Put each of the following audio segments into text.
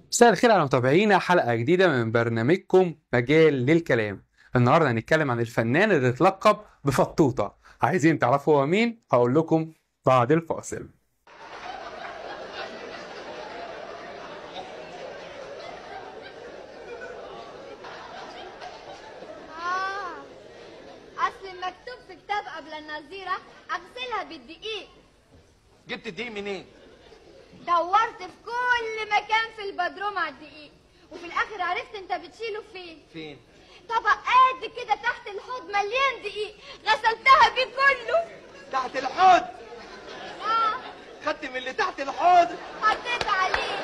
مساء الخير على متابعينا، حلقة جديدة من برنامجكم مجال للكلام. النهاردة هنتكلم عن الفنان اللي اتلقب بفطوطة. عايزين تعرفوا هو مين؟ هقول لكم بعد الفاصل. آه، أصل مكتوب في كتاب قبل النظيرة أغسلها بالدقيق. جبت الدقيق منين؟ دورت في كل مكان في البدروم على الدقيق، وفي الآخر عرفت أنت بتشيله فين؟ فين؟ طبق قد كده تحت الحوض مليان دقيق، غسلتها بيه كله. تحت الحوض. آه، خدت من اللي تحت الحوض. حطيت عليه.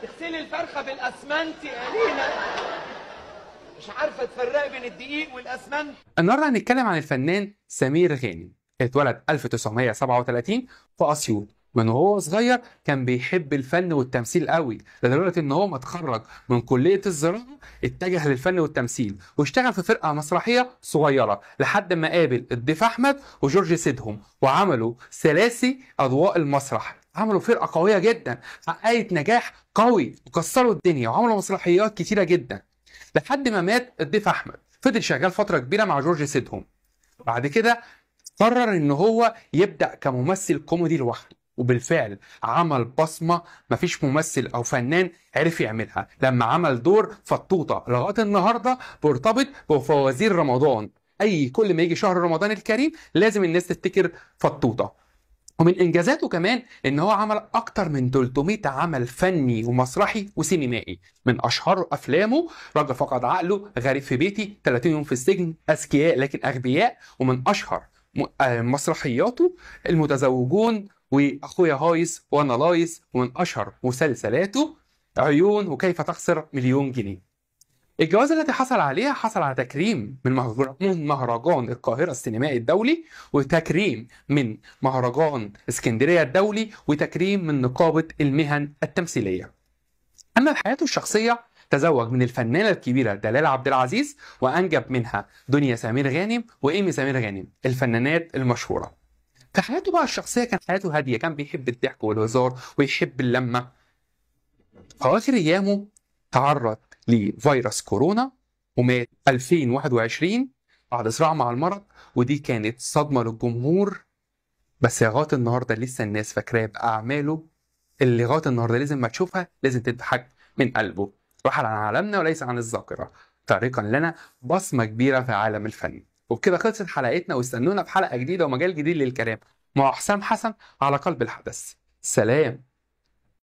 تغسلي الفرخه بالاسمنت يا لينا، مش عارفه تفرقي بين الدقيق والاسمنت. النهاردة هنتكلم عن الفنان سمير غانم. اتولد 1937 في أسيوط. من وهو صغير كان بيحب الفن والتمثيل قوي، لدرجة ان هو ما اتخرج من كلية الزراعة اتجه للفن والتمثيل واشتغل في فرقة مسرحية صغيرة لحد ما قابل الضيف أحمد وجورج سيدهم وعملوا ثلاثي أضواء المسرح. عملوا فرقة قوية جدا حققت نجاح قوي وكسروا الدنيا وعملوا مسرحيات كتيرة جدا لحد ما مات الضيف أحمد. فضل شغال فترة كبيرة مع جورج سيدهم. بعد كده قرر ان هو يبدأ كممثل كوميدي لوحده، وبالفعل عمل بصمة مفيش ممثل او فنان عرف يعملها لما عمل دور فطوطة. لغاية النهاردة مرتبط بفوازير رمضان. كل ما يجي شهر رمضان الكريم لازم الناس تفتكر فطوطة. ومن انجازاته كمان ان هو عمل اكتر من 300 عمل فني ومسرحي وسينمائي. من اشهر افلامه راجل فقد عقله، غريب في بيتي، 30 يوم في السجن، اذكياء لكن اغبياء. ومن اشهر مسرحياته المتزوجون واخويا هايس وانا لايس. ومن اشهر مسلسلاته عيون وكيف تخسر مليون جنيه. الجوائز التي حصل عليها، حصل على تكريم من مهرجان القاهرة السينمائي الدولي، وتكريم من مهرجان اسكندرية الدولي، وتكريم من نقابة المهن التمثيلية. أما في حياته الشخصية تزوج من الفنانة الكبيرة دلال عبد العزيز، وأنجب منها دنيا سمير غانم وإيمي سمير غانم، الفنانات المشهورة. في حياته بقى الشخصية كان حياته هادية، كان بيحب الضحك والهزار ويحب اللمة. في أواخر أيامه تعرض لفيروس كورونا ومات 2021 بعد صراع مع المرض، ودي كانت صدمة للجمهور. بس لغاية النهاردة لسه الناس فاكراه بأعماله اللي لغاية النهاردة لازم ما تشوفها لازم تضحك من قلبه. رحل عن عالمنا وليس عن الذاكرة، تاركا لنا بصمة كبيرة في عالم الفن. وبكده خلصت حلقتنا، واستنونا في حلقة جديدة ومجال جديد للكلام مع حسام حسن على قلب الحدث. سلام.